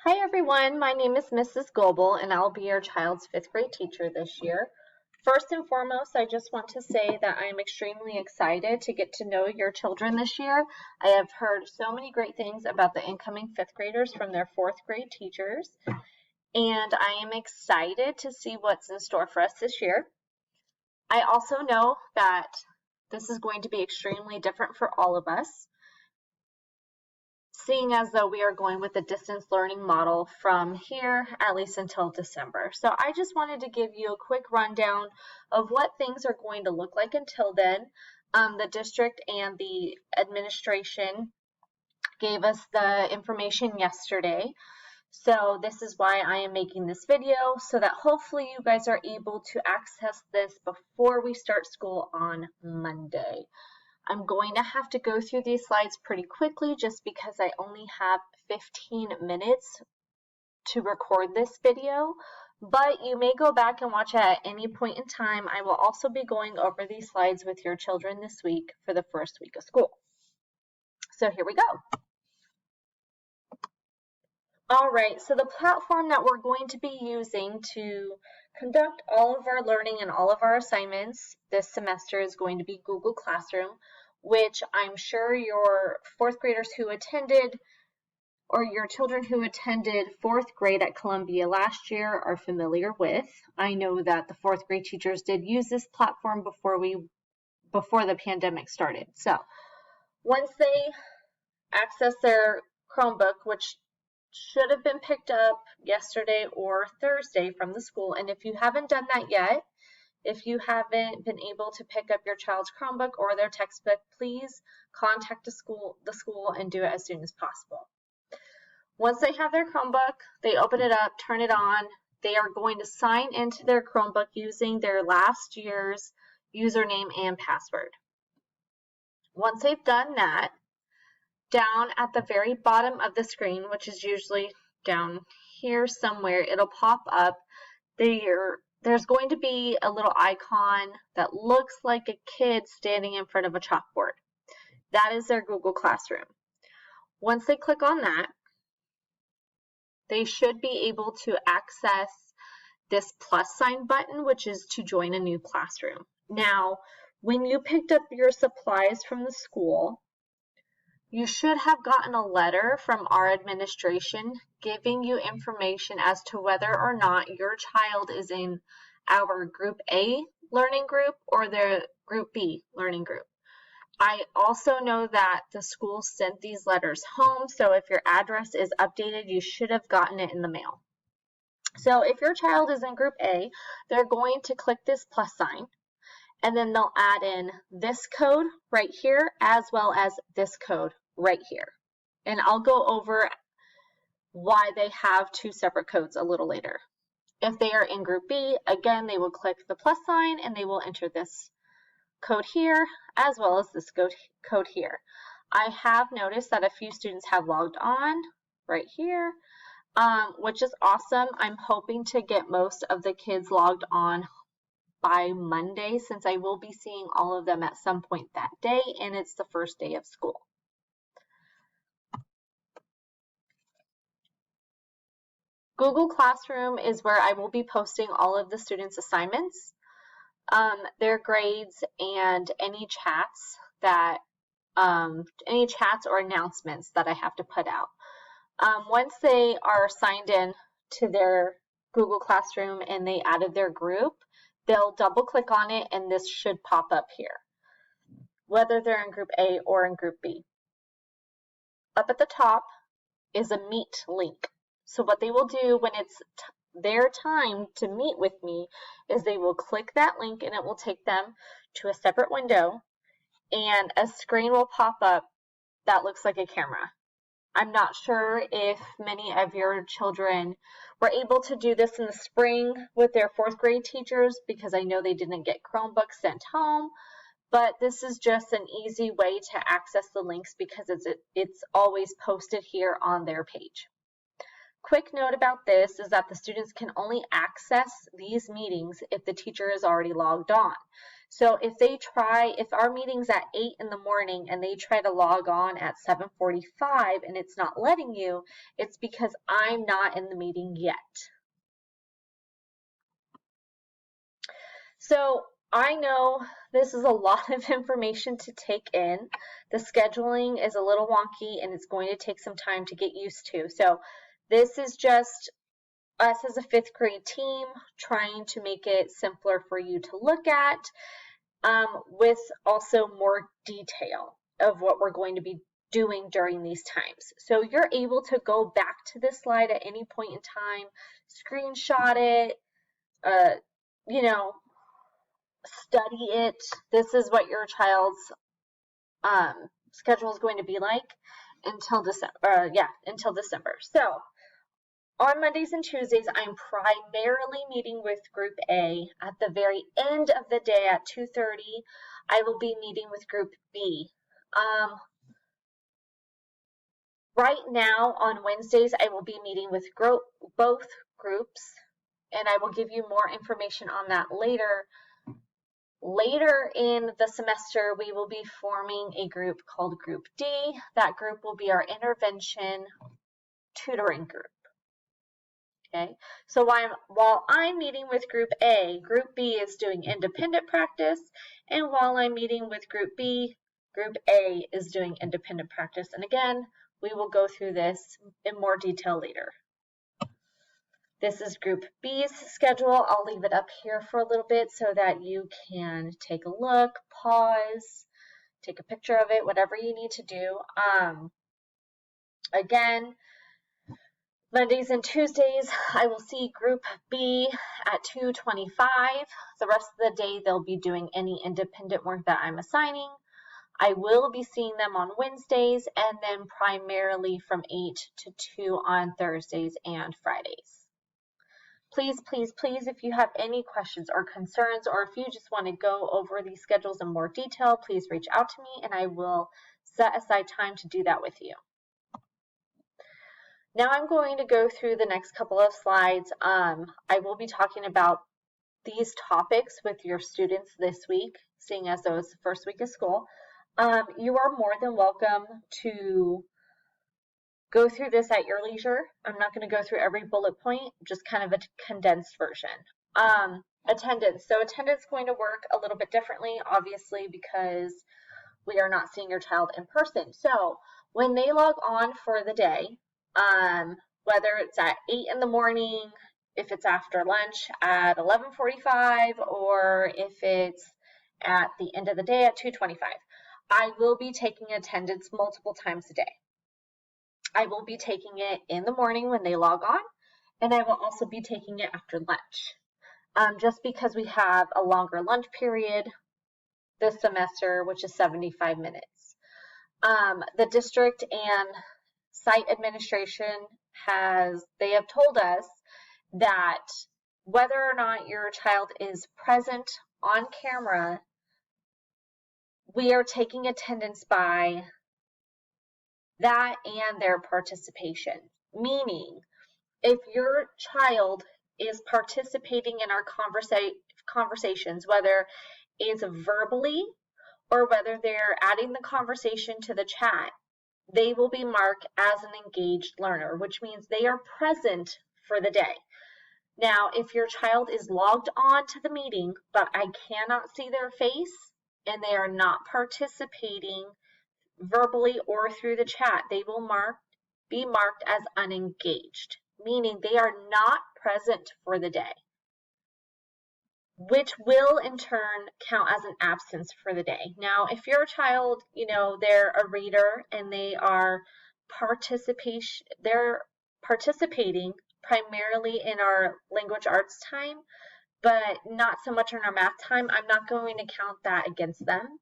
Hi everyone, my name is Mrs. Goebel and I'll be your child's 5th grade teacher this year. First and foremost, I just want to say that I am extremely excited to get to know your children this year. I have heard so many great things about the incoming 5th graders from their 4th grade teachers, and I am excited to see what's in store for us this year. I also know that this is going to be extremely different for all of us, seeing as though we are going with the distance learning model from here, at least until December. So I just wanted to give you a quick rundown of what things are going to look like until then. The district and the administration gave us the information yesterday. So this is why I am making this video, so that hopefully you guys are able to access this before we start school on Monday. I'm going to have to go through these slides pretty quickly just because I only have 15 minutes to record this video, but you may go back and watch it at any point in time. I will also be going over these slides with your children this week for the first week of school. So here we go. All right, so the platform that we're going to be using to conduct all of our learning and all of our assignments this semester is going to be Google Classroom, which I'm sure your 4th graders who attended, or your children who attended 4th grade at Columbia last year are familiar with. I know that the 4th grade teachers did use this platform before the pandemic started. So once they access their Chromebook, which should have been picked up yesterday or Thursday from the school, and if you haven't done that yet, if you haven't been able to pick up your child's Chromebook or their textbook, please contact the school and do it as soon as possible. Once they have their Chromebook, they open it up, turn it on. They are going to sign into their Chromebook using their last year's username and password. Once they've done that, down at the very bottom of the screen, which is usually down here somewhere, it'll pop up. There's going to be a little icon that looks like a kid standing in front of a chalkboard. That is their Google Classroom. Once they click on that, they should be able to access this plus sign button, which is to join a new classroom. Now, when you picked up your supplies from the school, you should have gotten a letter from our administration giving you information as to whether or not your child is in our Group A learning group or the Group B learning group. I also know that the school sent these letters home, so if your address is updated, you should have gotten it in the mail. So if your child is in Group A, they're going to click this plus sign, and then they'll add in this code right here as well as this code right here. And I'll go over why they have two separate codes a little later. If they are in Group B, again, they will click the plus sign and they will enter this code here as well as this code here. I have noticed that a few students have logged on right here, which is awesome. I'm hoping to get most of the kids logged on by Monday, since I will be seeing all of them at some point that day, and it's the first day of school. Google Classroom is where I will be posting all of the students' assignments, their grades, and any chats or announcements that I have to put out. Once they are signed in to their Google Classroom and they added their group, they'll double click on it and this should pop up here, whether they're in Group A or in Group B. Up at the top is a Meet link. So what they will do when it's their time to meet with me is they will click that link and it will take them to a separate window and a screen will pop up that looks like a camera. I'm not sure if many of your children were able to do this in the spring with their 4th grade teachers, because I know they didn't get Chromebooks sent home, but this is just an easy way to access the links because it's always posted here on their page. Quick note about this is that the students can only access these meetings if the teacher is already logged on. So if our meeting's at 8 in the morning and they try to log on at 7:45 and it's not letting you, it's because I'm not in the meeting yet. So I know this is a lot of information to take in. The scheduling is a little wonky and it's going to take some time to get used to. So this is just us as a 5th grade team trying to make it simpler for you to look at, with also more detail of what we're going to be doing during these times. So you're able to go back to this slide at any point in time, screenshot it, study it. This is what your child's schedule is going to be like until December. So on Mondays and Tuesdays, I'm primarily meeting with Group A. At the very end of the day at 2:30, I will be meeting with Group B. Right now on Wednesdays, I will be meeting with both groups, and I will give you more information on that later. Later in the semester, we will be forming a group called Group D. That group will be our intervention tutoring group. Okay, so while I'm meeting with Group A, Group B is doing independent practice, and while I'm meeting with Group B, Group A is doing independent practice. And again, we will go through this in more detail later. This is Group B's schedule. I'll leave it up here for a little bit so that you can take a look, pause, take a picture of it, whatever you need to do. Again, Mondays and Tuesdays, I will see Group B at 2:25. The rest of the day, they'll be doing any independent work that I'm assigning. I will be seeing them on Wednesdays and then primarily from 8 to 2 on Thursdays and Fridays. Please, please, please, if you have any questions or concerns, or if you just want to go over these schedules in more detail, please reach out to me and I will set aside time to do that with you. Now I'm going to go through the next couple of slides. I will be talking about these topics with your students this week, seeing as though it's the first week of school. You are more than welcome to go through this at your leisure. I'm not going to go through every bullet point, just kind of a condensed version. Attendance. So attendance is going to work a little bit differently, obviously, because we are not seeing your child in person. So when they log on for the day, whether it's at 8 in the morning, if it's after lunch at 11:45, or if it's at the end of the day at 2:25, I will be taking attendance multiple times a day. I will be taking it in the morning when they log on, and I will also be taking it after lunch, just because we have a longer lunch period this semester, which is 75 minutes. The district and site administration have told us that whether or not your child is present on camera, we are taking attendance by that and their participation. Meaning, if your child is participating in our conversations, whether it's verbally or whether they're adding the conversation to the chat, they will be marked as an engaged learner, which means they are present for the day. Now, if your child is logged on to the meeting, but I cannot see their face and they are not participating verbally or through the chat, they will be marked as unengaged, meaning they are not present for the day, which will in turn count as an absence for the day. Now, if your child, they're a reader and they're participating primarily in our language arts time, but not so much in our math time, I'm not going to count that against them.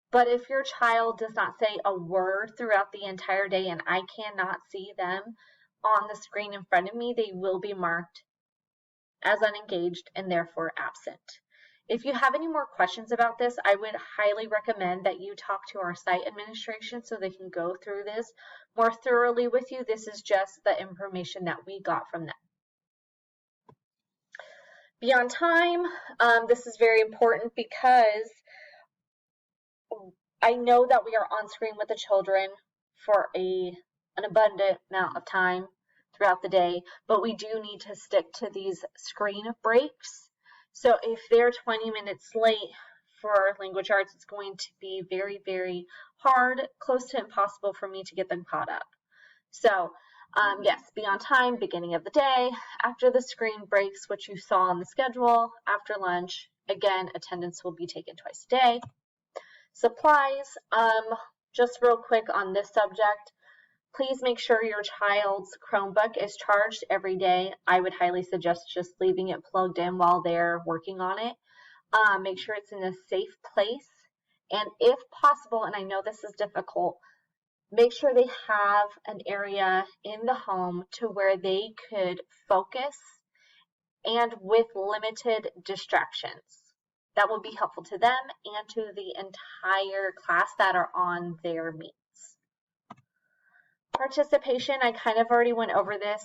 But if your child does not say a word throughout the entire day and I cannot see them on the screen in front of me, they will be marked as unengaged and therefore absent. If you have any more questions about this, I would highly recommend that you talk to our site administration so they can go through this more thoroughly with you. This is just the information that we got from them. Be on time. This is very important because I know that we are on screen with the children for an abundant amount of time throughout the day, but we do need to stick to these screen breaks. So if they're 20 minutes late for language arts, it's going to be very, very hard, close to impossible for me to get them caught up. So yes, be on time, beginning of the day, after the screen breaks, which you saw on the schedule, after lunch. Again, attendance will be taken twice a day. Supplies, just real quick on this subject, please make sure your child's Chromebook is charged every day. I would highly suggest just leaving it plugged in while they're working on it. Make sure it's in a safe place. And if possible, and I know this is difficult, make sure they have an area in the home to where they could focus and with limited distractions. That will be helpful to them and to the entire class that are on their meets. Participation, I kind of already went over this.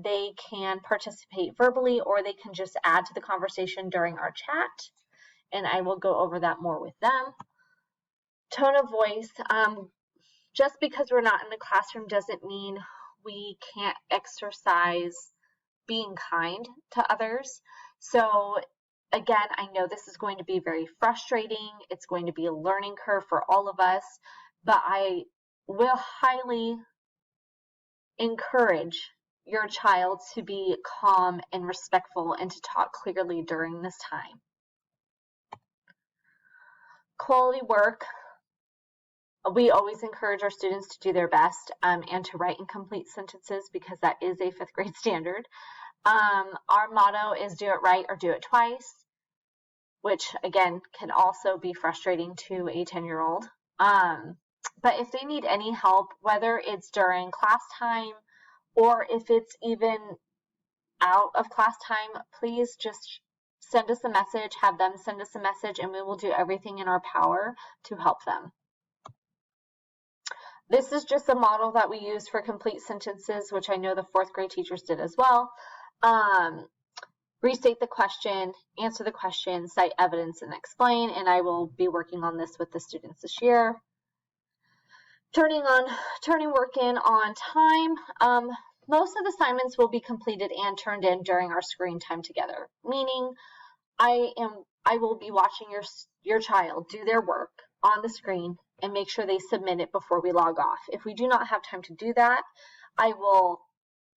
They can participate verbally or they can just add to the conversation during our chat, and I will go over that more with them. Tone of voice, just because we're not in the classroom doesn't mean we can't exercise being kind to others. So again, I know this is going to be very frustrating. It's going to be a learning curve for all of us, but I will highly encourage your child to be calm and respectful and to talk clearly during this time. Quality work. We always encourage our students to do their best and to write incomplete sentences because that is a 5th grade standard. Our motto is do it right or do it twice, which again can also be frustrating to a 10-year-old. But if they need any help, whether it's during class time or if it's even out of class time, please just send us a message, have them send us a message, and we will do everything in our power to help them. This is just a model that we use for complete sentences, which I know the 4th grade teachers did as well. Restate the question, answer the question, cite evidence, and explain, and I will be working on this with the students this year. Turning work in on time. Most of the assignments will be completed and turned in during our screen time together, meaning I will be watching your child do their work on the screen and make sure they submit it before we log off. If we do not have time to do that, I will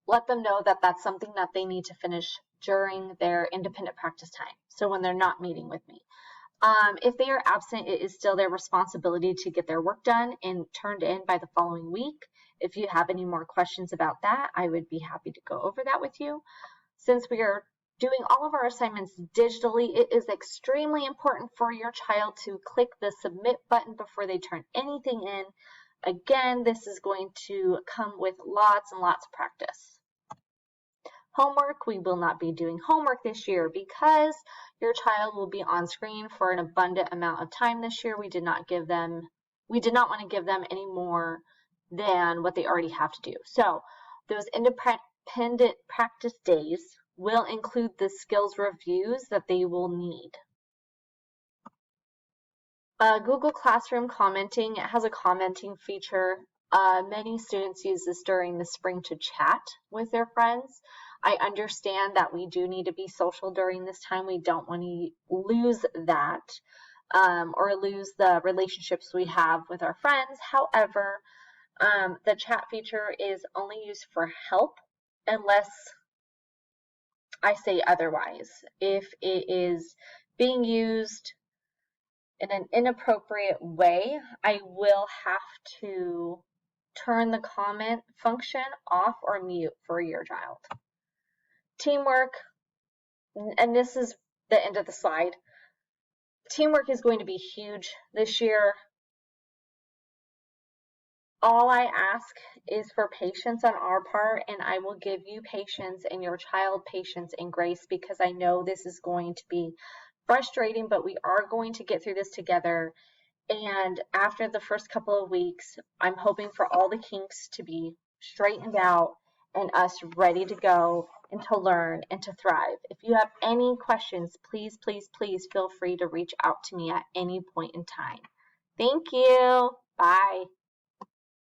let them know that that's something that they need to finish during their independent practice time, so when they're not meeting with me. If they are absent, it is still their responsibility to get their work done and turned in by the following week. If you have any more questions about that, I would be happy to go over that with you. Since we are doing all of our assignments digitally, it is extremely important for your child to click the submit button before they turn anything in. Again, this is going to come with lots and lots of practice. Homework, we will not be doing homework this year because your child will be on screen for an abundant amount of time this year. We did not want to give them any more than what they already have to do. So those independent practice days will include the skills reviews that they will need. Google Classroom commenting, it has a commenting feature. Many students use this during the spring to chat with their friends. I understand that we do need to be social during this time. We don't want to lose that or lose the relationships we have with our friends. However, the chat feature is only used for help unless I say otherwise. If it is being used in an inappropriate way, I will have to turn the comment function off or mute for your child. Teamwork, and this is the end of the slide. Teamwork is going to be huge this year. All I ask is for patience on our part, and I will give you patience and your child patience and grace because I know this is going to be frustrating, but we are going to get through this together. And after the first couple of weeks, I'm hoping for all the kinks to be straightened out and us ready to go and to learn and to thrive. If you have any questions, please, please, please feel free to reach out to me at any point in time. Thank you. Bye.